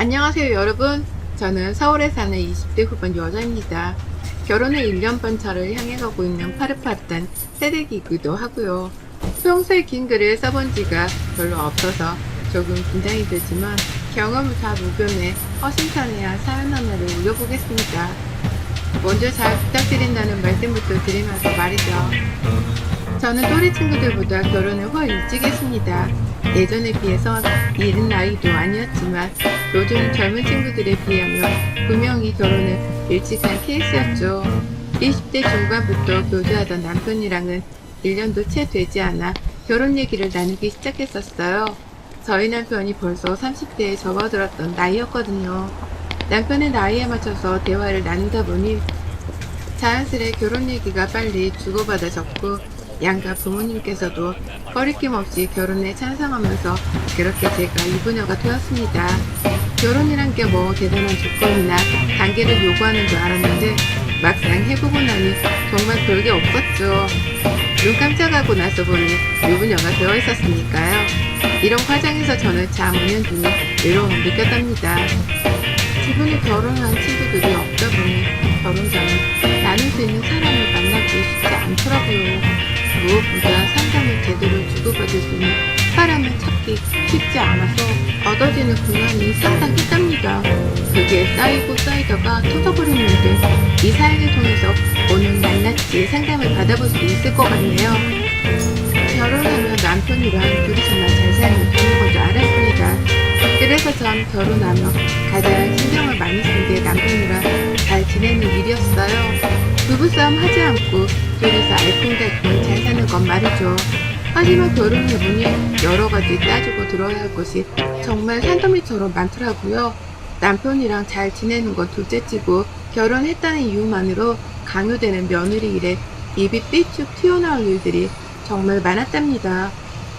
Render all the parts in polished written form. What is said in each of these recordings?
안녕하세요 여러분. 저는 서울에 사는 20대 후반 여자입니다. 결혼을 1년 반 차를 향해 가고 있는 파릇파릇한 새내기이기도 하고요. 평소에 긴 글을 써본 지가 별로 없어서 조금 긴장이 되지만 경험을 다 녹여내 허심탄회한 사연 하나를 올려보겠습니다. 먼저 잘 부탁드린다는 말씀부터 드리면서 말이죠. 저는 또래 친구들보다 결혼을 훨 일찍 했습니다. 예전에 비해서 이른 나이도 아니었지만 요즘 젊은 친구들에 비하면 분명히 결혼을 일찍 한 케이스였죠. 20대 중반부터 교제하던 남편이랑은 1년도 채 되지 않아 결혼 얘기를 나누기 시작했었어요. 저희 남편이 벌써 30대에 접어들었던 나이였거든요. 남편의 나이에 맞춰서 대화를 나누다 보니 자연스레 결혼 얘기가 빨리 주고받아졌고 양가 부모님께서도 거리낌 없이 결혼에 찬성하면서 그렇게 제가 유부녀가 되었습니다. 결혼이란 게 뭐 대단한 조건이나 단계를 요구하는 줄 알았는데 막상 해보고 나니 정말 별게 없었죠. 눈 깜짝하고 나서 보니 유부녀가 되어 있었으니까요. 이런 과정에서 저는 참 5년 뒤에 외로움을 느꼈답니다. 주변에 결혼한 친구들이 없다 보니 결혼 전에 나눌 수 있는 사람을 만나기 쉽지 않더라고요. 무엇보다 상담을 제대로 주고받을 수 있는 사람을 찾기 쉽지 않아서 얻어지는 불만이 상당했답니다. 그게 쌓이고 쌓이다가 터져버렸는데 이 사연을 통해서 오늘 낱낱이 상담을 받아볼 수 있을 것 같네요. 결혼하면 남편이랑 둘이서만 잘 살면 되는 건 줄 알았습니다. 그래서 전 결혼하면 가장 신경을 많이 쓴 게 남편이랑 잘 지내는 일이었어요. 부부싸움 하지 않고 둘이서 알콩달콩 잘 사는 건 말이죠. 하지만 결혼해보니 여러 가지 따지고 들어야 할 것이 정말 산더미처럼 많더라고요. 남편이랑 잘 지내는 건 둘째치고 결혼했다는 이유만으로 강요되는 며느리 일에 입이 삐쭉 튀어나올 일들이 정말 많았답니다.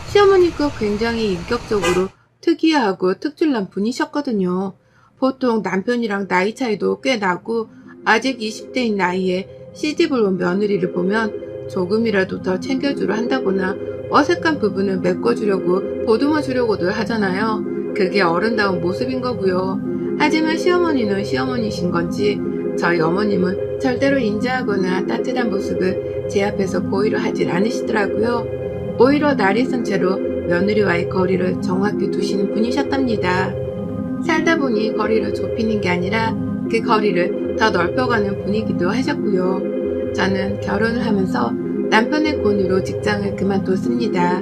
시어머니도 굉장히 인격적으로 특이하고 특출난 분이셨거든요. 보통 남편이랑 나이 차이도 꽤 나고 아직 20대인 나이에 시집을 온 며느리를 보면 조금이라도 더 챙겨주려 한다거나 어색한 부분을 메꿔주려고 보듬어주려고들 하잖아요. 그게 어른다운 모습인 거고요. 하지만 시어머니는 시어머니신 건지 저희 어머님은 절대로 인자하거나 따뜻한 모습을 제 앞에서 보이려 하질 않으시더라고요. 오히려 날이 쓴 채로 며느리와의 거리를 정확히 두시는 분이셨답니다. 살다 보니 거리를 좁히는 게 아니라 그 거리를 더 넓혀가는 분이기도 하셨고요. 저는 결혼을 하면서 남편의 권유로 직장을 그만뒀습니다.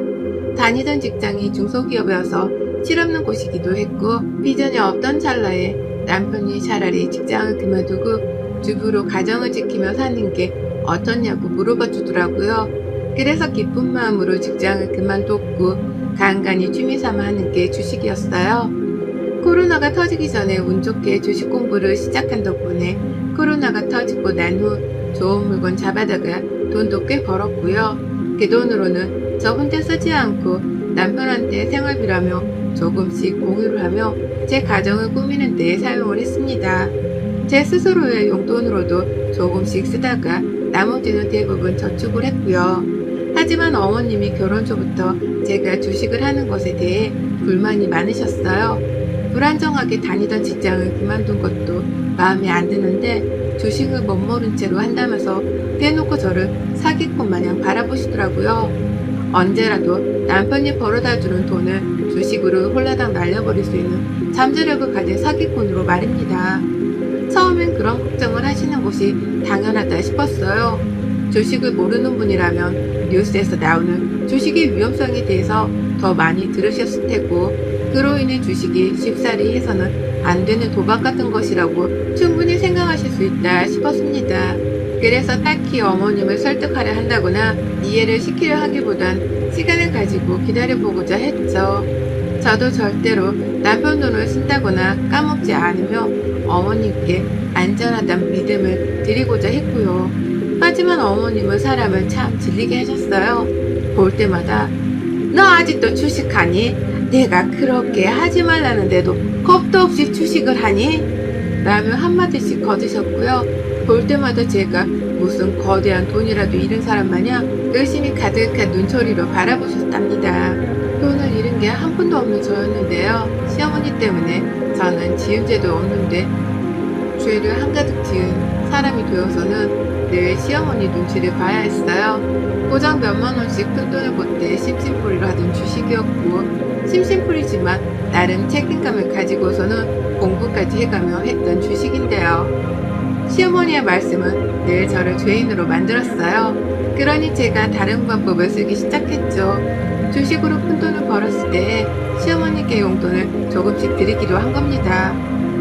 다니던 직장이 중소기업이어서 실없는 곳이기도 했고 비전이 없던 찰나에 남편이 차라리 직장을 그만두고 주부로 가정을 지키며 사는 게 어떻냐고 물어봐 주더라고요. 그래서 기쁜 마음으로 직장을 그만뒀고 간간히 취미삼아 하는 게 주식이었어요. 코로나가 터지기 전에 운 좋게 주식 공부를 시작한 덕분에 코로나가 터지고 난 후 좋은 물건 잡아다가 돈도 꽤 벌었고요. 그 돈으로는 저 혼자 쓰지 않고 남편한테 생활비라며 조금씩 공유를 하며 제 가정을 꾸미는 데 사용을 했습니다. 제 스스로의 용돈으로도 조금씩 쓰다가 나머지는 대부분 저축을 했고요. 하지만 어머님이 결혼 초부터 제가 주식을 하는 것에 대해 불만이 많으셨어요. 불안정하게 다니던 직장을 그만둔 것도 마음에 안 드는데 주식을 멋모른 채로 한다면서 대놓고 저를 사기꾼 마냥 바라보시더라고요. 언제라도 남편이 벌어다주는 돈을 주식으로 홀라당 날려버릴 수 있는 잠재력을 가진 사기꾼으로 말입니다. 처음엔 그런 걱정을 하시는 것이 당연하다 싶었어요. 주식을 모르는 분이라면 뉴스에서 나오는 주식의 위험성에 대해서 더 많이 들으셨을 테고 그로 인해 주식이 쉽사리 해서는 안 되는 도박 같은 것이라고 충분히 생각하실 수 있다 싶었습니다. 그래서 딱히 어머님을 설득하려 한다거나 이해를 시키려 하기보단 시간을 가지고 기다려보고자 했죠. 저도 절대로 남편 돈을 쓴다거나 까먹지 않으며 어머님께 안전하다는 믿음을 드리고자 했고요. 하지만 어머님은 사람을 참 질리게 하셨어요. 볼 때마다 너 아직도 주식하니? 내가 그렇게 하지 말라는데도 겁도 없이 주식을 하니? 라며 한마디씩 거두셨고요. 볼 때마다 제가 무슨 거대한 돈이라도 잃은 사람 마냥 의심이 가득한 눈초리로 바라보셨답니다. 돈을 잃은 게 한 푼도 없는 저였는데요. 시어머니 때문에 저는 지은 죄도 없는데 죄를 한가득 지은 사람이 되어서는 늘 시어머니 눈치를 봐야 했어요. 고작 몇만 원씩 푼돈을 벌때 심심풀이를 하던 주식이었고, 심심풀이지만 나름 책임감을 가지고서는 공부까지 해가며 했던 주식인데요. 시어머니의 말씀은 늘 저를 죄인으로 만들었어요. 그러니 제가 다른 방법을 쓰기 시작했죠. 주식으로 푼돈을 벌었을 때 시어머니께 용돈을 조금씩 드리기로 한 겁니다.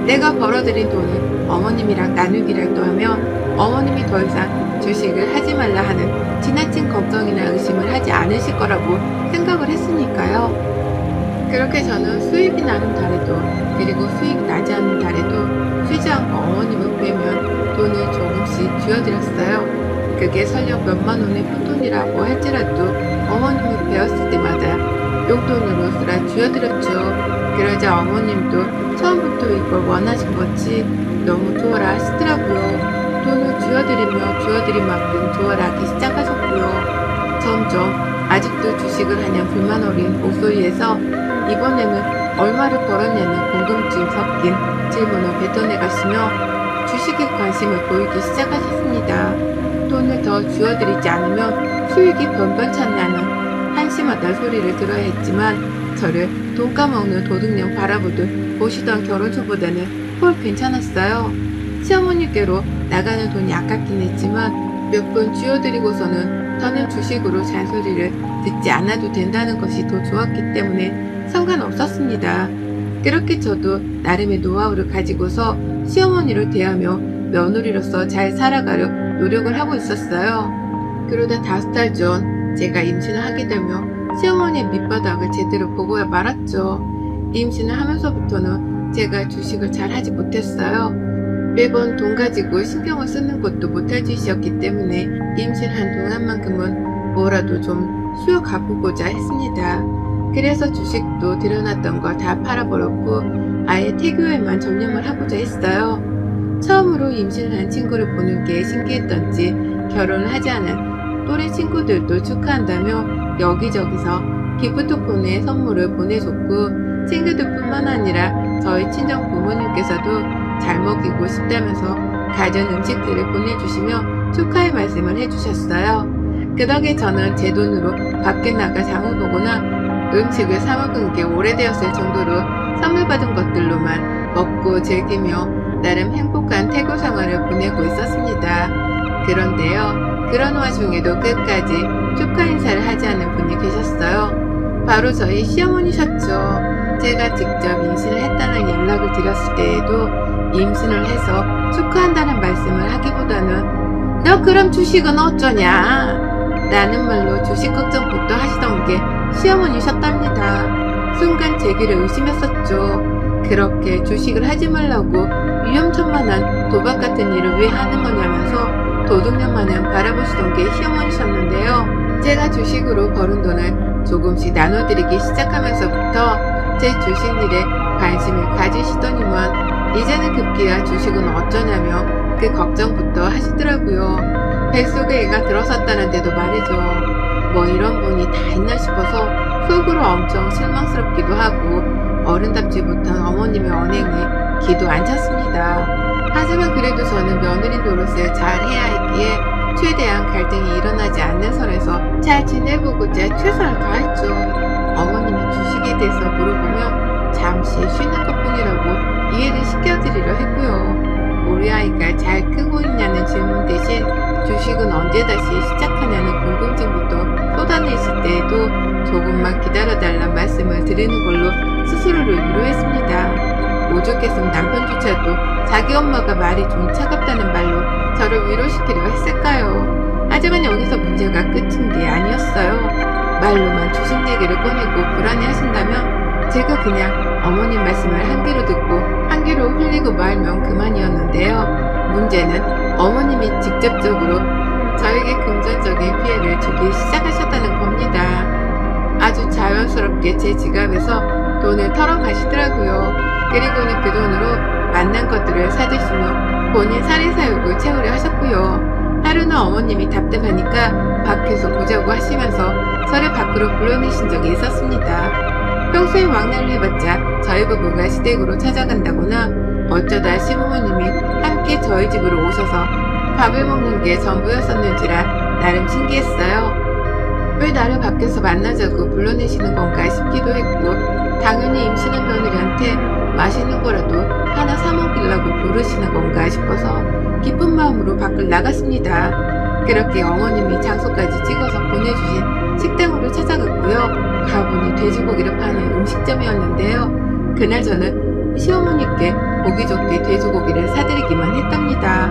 내가 벌어들인 돈을 어머님이랑 나누기라도 하면 어머님이 더 이상 주식을 하지 말라 하는 지나친 걱정이나 의심을 하지 않으실 거라고 생각을 했으니까요. 그렇게 저는 수입이 나는 달에도, 그리고 수익이 나지 않는 달에도 쉬지 않고 어머님을 뵈면 돈을 조금씩 쥐어드렸어요. 그게 설령 몇만 원의 푼돈이라고 할지라도 어머님을 뵈었을 때마다 용돈으로 쓰라 쥐어드렸죠. 그러자 어머님도 처음부터 이걸 원하신 건지 너무 좋아라 하시더라고요. 돈을 쥐어드린 만큼 좋아라기 시작하셨고요. 점점 아직도 주식을 하냐 불만 어린 목소리에서 이번에는 얼마를 벌었냐는 궁금증 섞인 질문을 뱉어내 가시며 주식에 관심을 보이기 시작하셨습니다. 돈을 더 쥐어드리지 않으면 수익이 변변찮냐는 한심하다 소리를 들어야 했지만 저를 돈 까먹는 도둑년 바라보듯 보시던 결혼초보다는 훨 괜찮았어요. 시어머니께로 나가는 돈이 아깝긴 했지만 몇 번 쥐어드리고서는 더는 주식으로 잔소리를 듣지 않아도 된다는 것이 더 좋았기 때문에 상관없었습니다. 그렇게 저도 나름의 노하우를 가지고서 시어머니를 대하며 며느리로서 잘 살아가려 노력을 하고 있었어요. 그러다 5달 전 제가 임신을 하게 되며 시어머니의 밑바닥을 제대로 보고야 말았죠. 임신을 하면서부터는 제가 주식을 잘 하지 못했어요. 매번 돈 가지고 신경을 쓰는 것도 못할 짓이었기 때문에 임신한 동안만큼은 뭐라도 좀 쉬어가보고자 했습니다. 그래서 주식도 들여놨던 걸 다 팔아버렸고 아예 태교에만 전념을 하고자 했어요. 처음으로 임신을 한 친구를 보는 게 신기했던지 결혼을 하지 않은 또래 친구들도 축하한다며 여기저기서 기프트콘에 선물을 보내줬고 친구들뿐만 아니라 저희 친정 부모님께서도 잘 먹이고 싶다면서 가전 음식들을 보내주시며 축하의 말씀을 해주셨어요. 그 덕에 저는 제 돈으로 밖에 나가 장을 보거나 음식을 사 먹은 게 오래되었을 정도로 선물 받은 것들로만 먹고 즐기며 나름 행복한 태교 생활을 보내고 있었습니다. 그런데요, 그런 와중에도 끝까지 축하 인사를 하지 않은 분이 계셨어요. 바로 저희 시어머니셨죠. 제가 직접 임신을 했다는 연락을 드렸을 때에도 임신을 해서 축하한다는 말씀을 하기보다는 너 그럼 주식은 어쩌냐? 라는 말로 주식 걱정부터 하시던 게 시어머니셨답니다. 순간 제 귀를 의심했었죠. 그렇게 주식을 하지 말라고 위험천만한 도박 같은 일을 왜 하는 거냐면서 도둑년마냥 바라보시던 게 시어머니셨는데요. 제가 주식으로 벌은 돈을 조금씩 나눠드리기 시작하면서부터 제 주식 일에 관심을 가지시더니만 이제는 급기야 주식은 어쩌냐며 그 걱정부터 하시더라고요. 뱃속에 애가 들어섰다는데도 말이죠. 뭐 이런 분이 다 있나 싶어서 속으로 엄청 실망스럽기도 하고 어른답지 못한 어머님의 언행에 기도 안 찼습니다. 하지만 그래도 저는 며느리 노릇을 잘 해야 했기에 최대한 갈등이 일어나지 않는 선에서 잘 지내보고자 최선을 다했죠. 어머님이 주식에 대해서 물어보면 잠시 쉬는 것뿐이라고 이해를 시켜드리려 했고요. 우리 아이가 잘 크고 있냐는 질문 대신 주식은 언제 다시 시작하냐는 궁금증부터 쏟아냈을 때에도 조금만 기다려달란 말씀을 드리는 걸로 스스로를 위로했습니다. 오죽했으면 남편조차도 자기 엄마가 말이 좀 차갑다는 말로 저를 위로시키려 했을까요? 하지만 여기서 문제가 끝인 게 아니었어요. 말로만 주식 얘기를 꺼내고 불안해하신다면 제가 그냥 어머님 말씀을 한 귀로 듣고 한 귀로 흘리고 말면 그만이었는데요. 문제는 어머님이 직접적으로 저에게 금전적인 피해를 주기 시작하셨다는 겁니다. 아주 자연스럽게 제 지갑에서 돈을 털어가시더라고요. 그리고는 그 돈으로 만난 것들을 사드시며 본인 사리사욕을 채우려 하셨고요. 하루는 어머님이 답답하니까 밖에서 보자고 하시면서 저를 밖으로 불러내신 적이 있었습니다. 평소에 왕래를 해봤자 저희 부부가 시댁으로 찾아간다거나 어쩌다 시부모님이 함께 저희 집으로 오셔서 밥을 먹는 게 전부였었는지라 나름 신기했어요. 왜 나를 밖에서 만나자고 불러내시는 건가 싶기도 했고, 당연히 임신한 며느리한테 맛있는 거라도 하나 사 먹이려고 부르시는 건가 싶어서 기쁜 마음으로 밖을 나갔습니다. 그렇게 어머님이 장소까지 찍어서 보내주신 식당으로 찾아갔고요. 가보니 돼지고기를 파는 음식점이었는데요. 그날 저는 시어머니께 보기 좋게 돼지고기를 사드리기만 했답니다.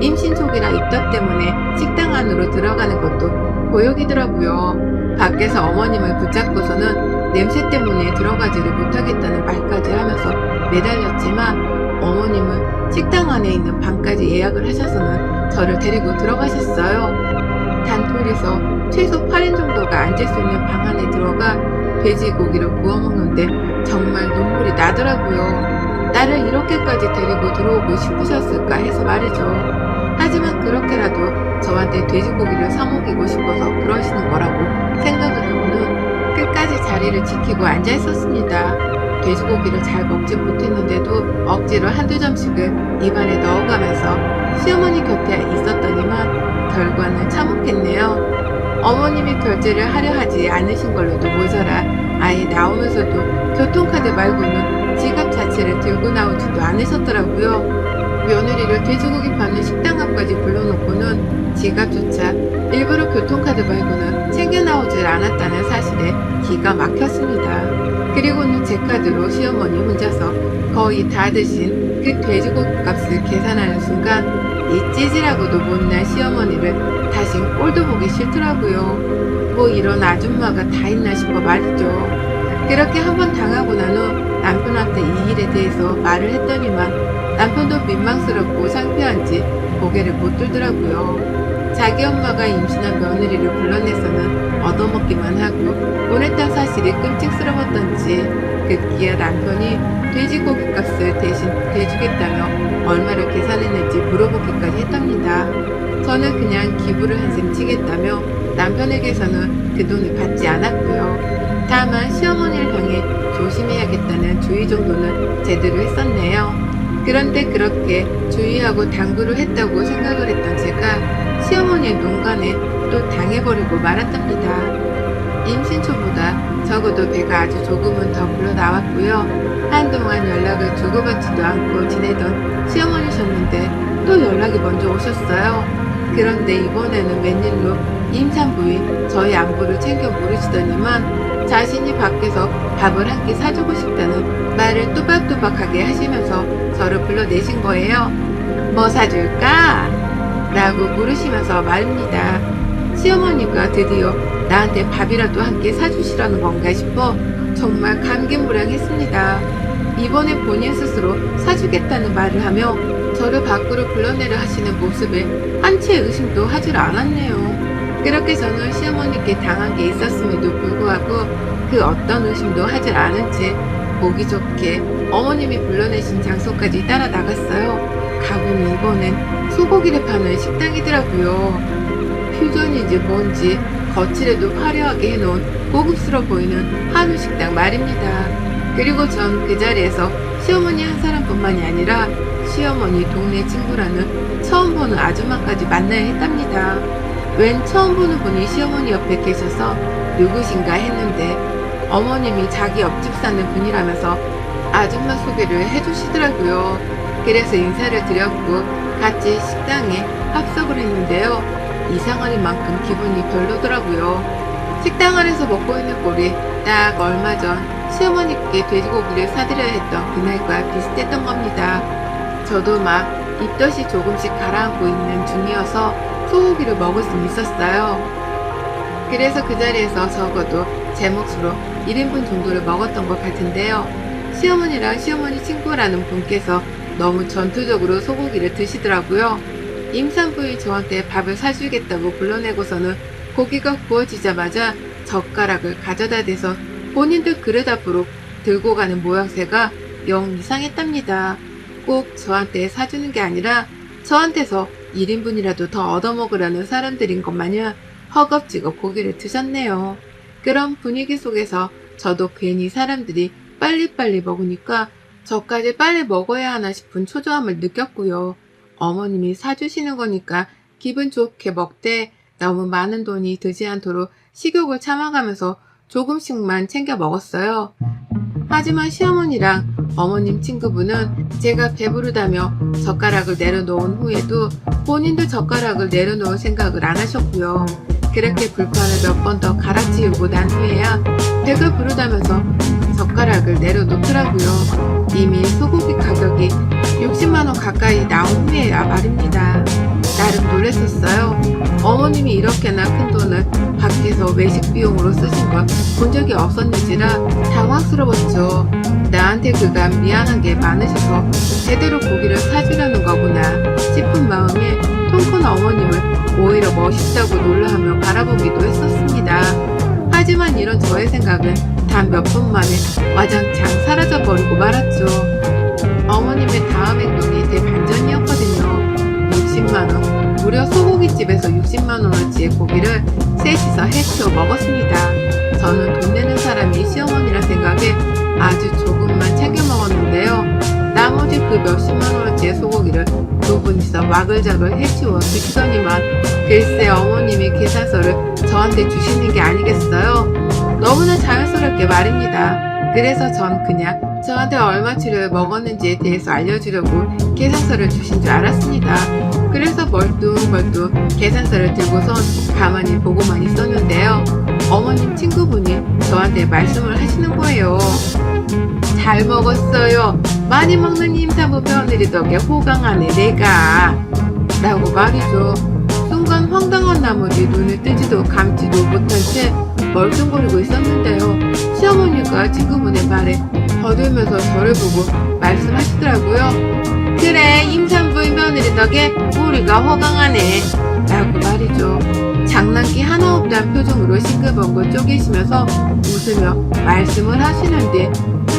임신 초기라 입덧 때문에 식당 안으로 들어가는 것도 고역이더라고요. 밖에서 어머님을 붙잡고서는 냄새 때문에 들어가지를 못하겠다는 말까지 하면서 매달렸지만 어머님은 식당 안에 있는 방까지 예약을 하셔서는 저를 데리고 들어가셨어요. 단둘이서 최소 8인 정도가 앉을 수 있는 방 안에 들어가 돼지고기를 구워 먹는데 정말 눈물이 나더라고요. 나를 이렇게까지 데리고 들어오고 싶으셨을까 해서 말이죠. 하지만 그렇게라도 저한테 돼지고기를 사먹이고 싶어서 그러시는 거라고 생각을 하고는 끝까지 자리를 지키고 앉아 있었습니다. 돼지고기를 잘 먹지 못했는데도 억지로 한두 점씩을 입안에 넣어가면서 시어머니 곁에 있었더니만 결과는 참혹했네요. 어머님이 결제를 하려 하지 않으신 걸로도 모자라 아예 나오면서도 교통카드 말고는 지갑 자체를 들고 나오지도 않으셨더라고요. 며느리를 돼지고기 파는 식당 앞까지 불러놓고는 지갑조차 일부러 교통카드 말고는 챙겨 나오질 않았다는 사실에 기가 막혔습니다. 그리고는 제 카드로 시어머니 혼자서 거의 다 드신 그 돼지고기 값을 계산하는 순간 이 찌질하고도 못난 시어머니를 다신 꼴도 보기 싫더라고요. 뭐 이런 아줌마가 다 있나 싶어 말이죠. 그렇게 한번 당하고 난 후 남편한테 이 일에 대해서 말을 했더니만 남편도 민망스럽고 창피한지 고개를 못 들더라고요. 자기 엄마가 임신한 며느리를 불러내서는 얻어먹기만 하고 보냈던 사실이 끔찍스러웠던지 급기야 남편이 돼지고기 값을 대신 대주겠다며 얼마를 계산했는지 물어보기까지 했답니다. 저는 그냥 기부를 한 셈 치겠다며 남편에게서는 그 돈을 받지 않았고요. 다만 시어머니를 향해 조심해야겠다는 주의 정도는 제대로 했었네요. 그런데 그렇게 주의하고 당부를 했다고 생각을 했던 제가 시어머니의 농간에 또 당해버리고 말았답니다. 임신 초보다 적어도 배가 아주 조금은 더 불러 나왔고요. 한동안 연락을 주고받지도 않고 지내던 시어머니셨는데 또 연락이 먼저 오셨어요. 그런데 이번에는 웬일로 임산부인 저희 안부를 챙겨 물으시더니만 자신이 밖에서 밥을 한 끼 사주고 싶다는 말을 또박또박하게 하시면서 저를 불러내신 거예요. 뭐 사줄까? 라고 물으시면서 말입니다. 시어머니가 드디어 나한테 밥이라도 한 끼 사주시라는 건가 싶어 정말 감개무량했습니다. 이번에 본인 스스로 사주겠다는 말을 하며 저를 밖으로 불러내려 하시는 모습에 한 채 의심도 하질 않았네요. 그렇게 저는 시어머니께 당한 게 있었음에도 불구하고 그 어떤 의심도 하질 않은 채 보기 좋게 어머님이 불러내신 장소까지 따라 나갔어요. 가보니 이번엔 소고기를 파는 식당이더라고요. 퓨전인지 뭔지 거칠에도 화려하게 해놓은 고급스러워 보이는 한우 식당 말입니다. 그리고 전 그 자리에서 시어머니 한 사람뿐만이 아니라 시어머니 동네 친구라는 처음 보는 아줌마까지 만나야 했답니다. 웬 처음 보는 분이 시어머니 옆에 계셔서 누구신가 했는데 어머님이 자기 옆집 사는 분이라면서 아줌마 소개를 해주시더라고요. 그래서 인사를 드렸고 같이 식당에 합석을 했는데요. 이상한 만큼 기분이 별로더라고요. 식당 안에서 먹고 있는 꼴이 딱 얼마 전 시어머니께 돼지고기를 사드려야 했던 그날과 비슷했던 겁니다. 저도 막 입덧이 조금씩 가라앉고 있는 중이어서 소고기를 먹을 수 있었어요. 그래서 그 자리에서 적어도 제 몫으로 1인분 정도를 먹었던 것 같은데요. 시어머니랑 시어머니 친구라는 분께서 너무 전투적으로 소고기를 드시더라고요. 임산부인 저한테 밥을 사주겠다고 불러내고서는 고기가 구워지자마자 젓가락을 가져다 대서 본인들 그릇 앞으로 들고 가는 모양새가 영 이상했답니다. 꼭 저한테 사주는 게 아니라 저한테서 1인분이라도 더 얻어먹으려는 사람들인 것 마냥 허겁지겁 고기를 드셨네요. 그런 분위기 속에서 저도 괜히 사람들이 빨리빨리 먹으니까 저까지 빨리 먹어야 하나 싶은 초조함을 느꼈고요. 어머님이 사주시는 거니까 기분 좋게 먹되 너무 많은 돈이 들지 않도록 식욕을 참아가면서 조금씩만 챙겨 먹었어요. 하지만 시어머니랑 어머님 친구분은 제가 배부르다며 젓가락을 내려놓은 후에도 본인도 젓가락을 내려놓을 생각을 안 하셨고요. 그렇게 불판을 몇 번 더 갈아치우고 난 후에야 배가 부르다면서 젓가락을 내려놓더라고요. 이미 소고기 가격이 60만원 가까이 나온 후에야 말입니다. 나름 놀랐었어요. 어머님이 이렇게나 큰 돈을 밖에서 외식 비용으로 쓰신 걸 본 적이 없었는지라 당황스러웠죠. 나한테 그간 미안한 게 많으셔서 제대로 고기를 사주려는 거구나 싶은 마음에 통 큰 어머님을 오히려 멋있다고 놀라하며 바라보기도 했었습니다. 하지만 이런 저의 생각은 단 몇 분 만에 와장창 사라져버리고 말았죠. 어머님의 다음 행동이 대반전이었거든요. 60만원, 무려 소고기집에서 60만원어치의 고기를 셋이서 해치워 먹었습니다. 저는 돈 내는 사람이 시어머니라 생각에 아주 조금만 챙겨 먹었는데요. 나머지 그 몇십만원어치의 소고기를 두 분이서 와글자글 해치워 드시더니만 글쎄 어머님이 계산서를 저한테 주시는 게 아니겠어요? 너무나 자연스럽게 말입니다. 그래서 전 그냥 저한테 얼마치를 먹었는지에 대해서 알려주려고 계산서를 주신 줄 알았습니다. 그래서 멀뚱멀뚱 계산서를 들고선 가만히 보고만 있었는데요. 어머님 친구분이 저한테 말씀을 하시는 거예요. 잘 먹었어요. 많이 먹는 임산부 며느리 덕에 호강하네 내가. 라고 말이죠. 순간 황당한 나머지 눈을 뜨지도 감지도 못한 채 멀뚱거리고 있었는데요. 시어머니가 친구분의 말에 거들면서 저를 보고 말씀하시더라고요. 그래 임산부의 며느리 덕에 우리가 호강하네 라고 말이죠. 장난기 하나 없다는 표정으로 싱글벙글 쪼개시면서 웃으며 말씀을 하시는데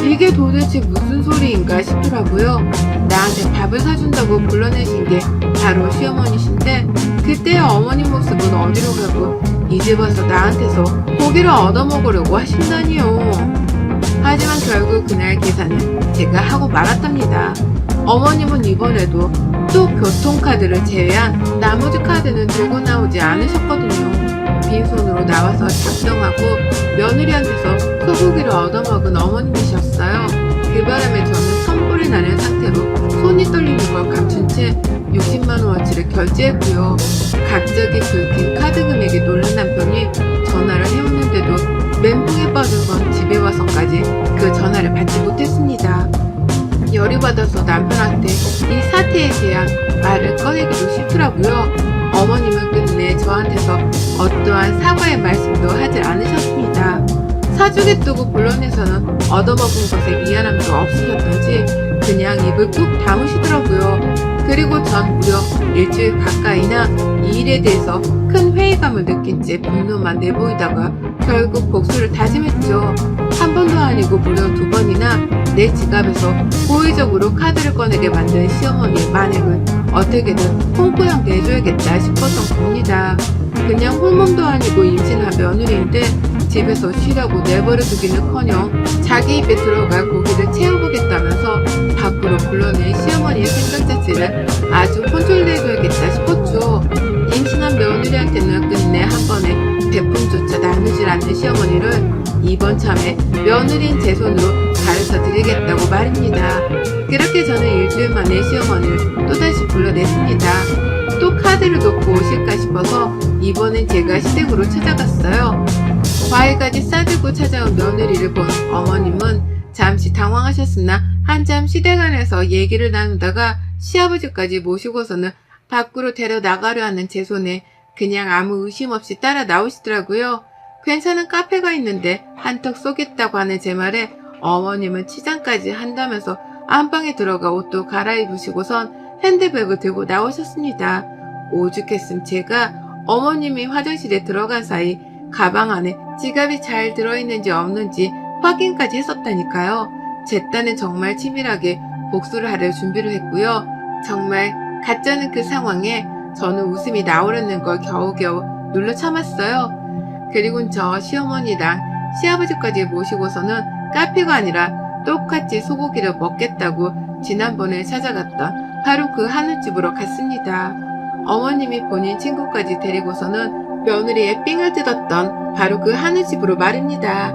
이게 도대체 무슨 소리인가 싶더라고요. 나한테 밥을 사준다고 불러내신 게 바로 시어머니신데 그때의 어머니 모습은 어디로 가고 이제 와서 나한테서 고기를 얻어먹으려고 하신다니요. 하지만 결국 그날 계산은 제가 하고 말았답니다. 어머님은 이번에도 또 교통카드를 제외한 나머지 카드는 들고 나오지 않으셨거든요. 빈손으로 나와서 작정하고 며느리한테서 소고기를 얻어먹은 어머님이셨어요. 그 바람에 저는 선불이 나는 상태로 손이 떨리는 걸 감춘 채 60만원어치를 결제했고요. 갑자기 긁힌 카드 금액에 놀란 남편이 전화를 해오는데도 멘붕에 빠진 건 집에 와서까지 그 전화를 받지 못했습니다. 열이 받아서 남편한테 이 사태에 대한 말을 꺼내기도 싫더라고요. 어머님은 끝내 저한테서 어떠한 사과의 말씀도 하지 않으셨습니다. 사주겠다고 불러내서는 얻어먹은 것에 미안함도 없으셨던지 그냥 입을 꾹 다무시더라고요. 그리고 전 무려 일주일 가까이나 이 일에 대해서 큰 회의감을 느낀 채 분노만 내보이다가 결국 복수를 다짐했죠. 한 번도 아니고 무려 두 번이나 내 지갑에서 고의적으로 카드를 꺼내게 만든 시어머니의 만행을 어떻게든 홍보형 내줘야겠다 싶었던 겁니다. 그냥 홀몸도 아니고 임신한 며느리인데 집에서 쉬라고 내버려두기는커녕 자기 입에 들어갈 고기를 채워보겠다면서 밖으로 불러낸 시어머니의 생각 자체를 아주 컨트롤해줘야겠다 싶었죠. 임신한 며느리한테는 끝내 한 번에 베품조차 나누질 않는 시어머니를 이번 참에 며느리인 제 손으로 가르쳐 드리겠다고 말입니다. 그렇게 저는 일주일 만에 시어머니를 또다시 불러냈습니다. 또 카드를 놓고 오실까 싶어서 이번엔 제가 시댁으로 찾아갔어요. 과일까지 싸들고 찾아온 며느리를 본 어머님은 잠시 당황하셨으나 한참 시댁 안에서 얘기를 나누다가 시아버지까지 모시고서는 밖으로 데려나가려 하는 제 손에 그냥 아무 의심 없이 따라 나오시더라고요. 괜찮은 카페가 있는데 한턱 쏘겠다고 하는 제 말에 어머님은 치장까지 한다면서 안방에 들어가 옷도 갈아입으시고선 핸드백을 들고 나오셨습니다. 오죽했음 제가 어머님이 화장실에 들어간 사이 가방 안에 지갑이 잘 들어있는지 없는지 확인까지 했었다니까요. 제 딴엔 정말 치밀하게 복수를 하려 준비를 했고요. 정말 가짜는 그 상황에 저는 웃음이 나오려는 걸 겨우겨우 눌러 참았어요. 그리고 저 시어머니랑 시아버지까지 모시고서는 카페가 아니라 똑같이 소고기를 먹겠다고 지난번에 찾아갔던 바로 그 한우집으로 갔습니다. 어머님이 본인 친구까지 데리고서는 며느리의 삥을 뜯었던 바로 그 한우집으로 말입니다.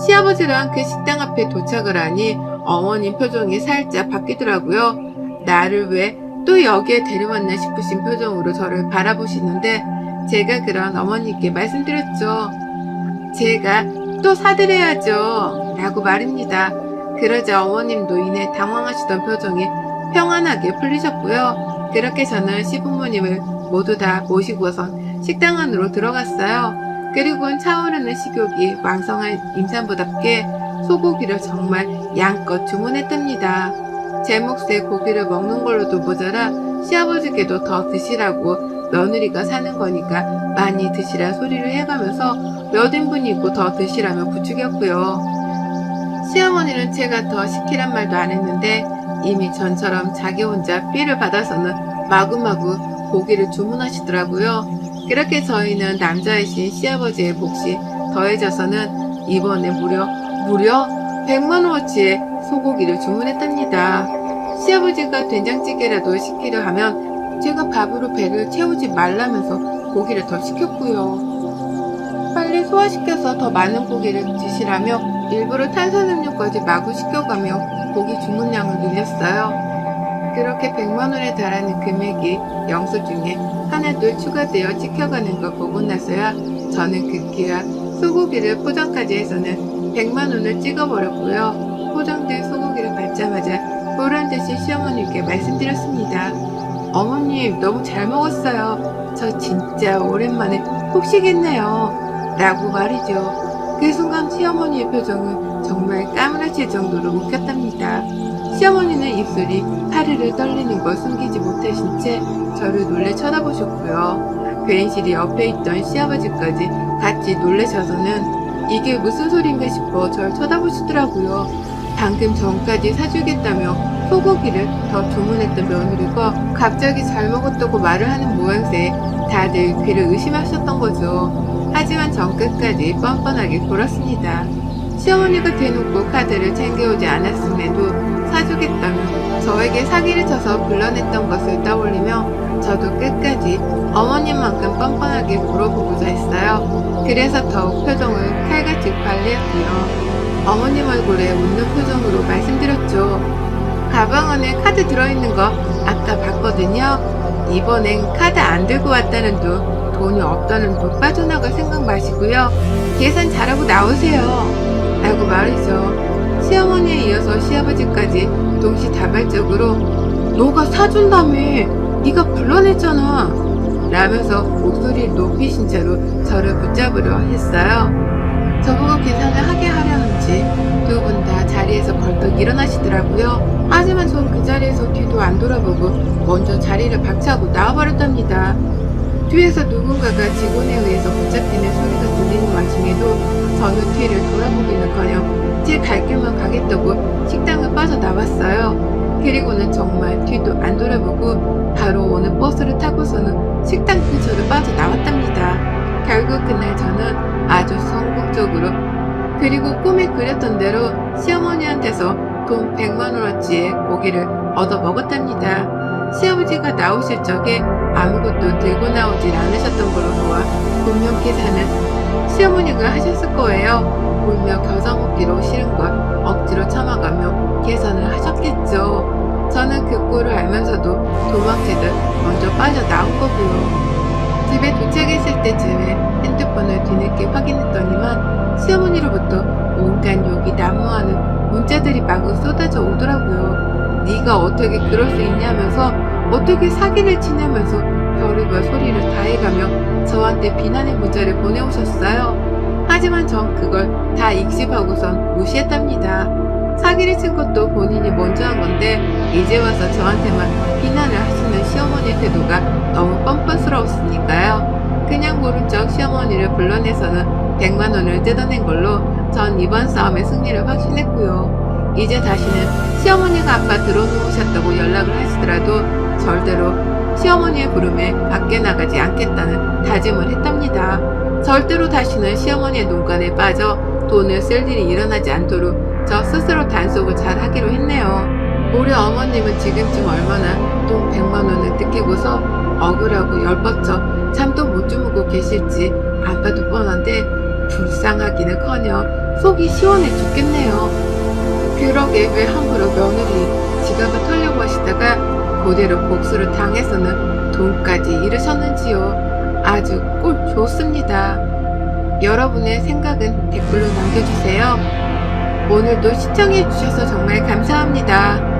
시아버지랑 그 식당 앞에 도착을 하니 어머님 표정이 살짝 바뀌더라고요. 나를 왜 또 여기에 데려왔나 싶으신 표정으로 저를 바라보시는데 제가 그런 어머니께 말씀드렸죠. 제가 또 사드려야죠 라고 말입니다. 그러자 어머님도 이내 당황하시던 표정이 평안하게 풀리셨고요. 그렇게 저는 시부모님을 모두 다 모시고선 식당 안으로 들어갔어요. 그리고는 차오르는 식욕이 왕성한 임산부답게 소고기를 정말 양껏 주문했답니다. 제 몫의 고기를 먹는 걸로도 모자라 시아버지께도 더 드시라고 며느리가 사는 거니까 많이 드시라 소리를 해가면서 몇 인분이고 더 드시라며 부추겼고요. 시어머니는 제가 더 시키란 말도 안 했는데 이미 전처럼 자기 혼자 삐를 받아서는 마구마구 고기를 주문하시더라고요. 그렇게 저희는 남자이신 시아버지의 몫이 더해져서는 이번에 무려 100만원어치의 소고기를 주문했답니다. 시아버지가 된장찌개라도 시키려 하면 제가 밥으로 배를 채우지 말라면서 고기를 더 시켰고요. 빨리 소화시켜서 더 많은 고기를 드시라며 일부러 탄산음료까지 마구 시켜가며 고기 주문량을 늘렸어요. 그렇게 100만원에 달하는 금액이 영수증에 하나둘 추가되어 찍혀가는 걸 보고 나서야 저는 급기야 소고기를 포장까지 해서는 100만원을 찍어버렸고요. 포장된 소고기를 받자마자 보란듯이 시어머님께 말씀드렸습니다. 어머님 너무 잘 먹었어요. 저 진짜 오랜만에 푹 쉬겠네요 라고 말이죠. 그 순간 시어머니의 표정은 정말 까무라칠 정도로 웃겼답니다. 시어머니는 입술이 파르르 떨리는 걸 숨기지 못하신 채 저를 놀래 쳐다보셨고요. 괜시리 옆에 있던 시아버지까지 같이 놀라셔서는 이게 무슨 소린가 싶어 절 쳐다보시더라고요. 방금 전까지 사주겠다며 소고기를 더 주문했던 며느리가 갑자기 잘 먹었다고 말을 하는 모양새 다들 귀를 의심하셨던 거죠. 하지만 전 끝까지 뻔뻔하게 굴었습니다. 시어머니가 대놓고 카드를 챙겨오지 않았음에도 사주겠다며 저에게 사기를 쳐서 불러냈던 것을 떠올리며 저도 끝까지 어머님만큼 뻔뻔하게 굴어보고자 했어요. 그래서 더욱 표정을 칼같이 관리했고요. 어머님 얼굴에 웃는 표정으로 말씀드렸죠. 가방 안에 카드 들어있는 거 아까 봤거든요. 이번엔 카드 안 들고 왔다는 둥, 돈이 없다는 둥 빠져나갈 생각 마시고요. 계산 잘하고 나오세요 라고 말이죠. 시어머니에 이어서 시아버지까지 동시다발적으로 너가 사준다며 네가 불러냈잖아 라면서 목소리를 높이신 채로 저를 붙잡으려 했어요. 저보고 계산을 하게 하려는지 두 분 다 자리에서 벌떡 일어나시더라고요. 하지만 전 그 자리에서 뒤도 안 돌아보고 먼저 자리를 박차고 나와버렸답니다. 뒤에서 누군가가 직원에 의해서 붙잡히는 소리가 들리는 와중에도 저는 뒤를 돌아보기는커녕 제 갈 길만 가겠다고 식당을 빠져나왔어요. 그리고는 정말 뒤도 안 돌아보고 바로 오는 버스를 타고서는 식당 근처를 빠져나왔답니다. 결국 그날 저는 아주 성공적으로 그리고 꿈에 그렸던 대로 시어머니한테서 돈 100만원어치의 고기를 얻어 먹었답니다. 시아버지가 나오실 적에 아무것도 들고 나오질 않으셨던 걸로 보아 분명 계산은 시어머니가 하셨을 거예요. 울며 겨자 먹기로 싫은 걸 억지로 참아가며 계산을 하셨겠죠. 저는 그 꼴을 알면서도 도망치듯 먼저 빠져나온 거고요. 집에 도착했을 때쯤에 핸드폰을 뒤늦게 확인했더니만 시어머니로부터 온갖 욕이 난무하는 문자들이 마구 쏟아져 오더라고요. 네가 어떻게 그럴 수 있냐면서 어떻게 사기를 치냐면서 별의별 소리를 다 해가며 저한테 비난의 문자를 보내오셨어요. 하지만 전 그걸 다 익십하고선 무시했답니다. 사기를 친 것도 본인이 먼저 한 건데 이제 와서 저한테만 비난을 하시는 시어머니의 태도가 너무 뻔뻔스러웠으니까요. 그냥 모른 척 시어머니를 불러내서는 100만원을 뜯어낸 걸로 전 이번 싸움의 승리를 확신했고요. 이제 다시는 시어머니가 아까 들어놓으셨다고 연락을 하시더라도 절대로 시어머니의 부름에 밖에 나가지 않겠다는 다짐을 했답니다. 절대로 다시는 시어머니의 눈간에 빠져 돈을 쓸 일이 일어나지 않도록 저 스스로 단속을 잘 하기로 했네요. 우리 어머님은 지금쯤 얼마나 돈 100만 원을 뜯기고서 억울하고 열뻗쳐 잠도 못 주무고 계실지 안 봐도 뻔한데 불쌍하기는커녕 속이 시원해 죽겠네요. 그러게 왜 함부로 며느리 지갑을 털려고 하시다가 그대로 복수를 당해서는 돈까지 잃으셨는지요. 아주 꿀 좋습니다. 여러분의 생각은 댓글로 남겨주세요. 오늘도 시청해주셔서 정말 감사합니다.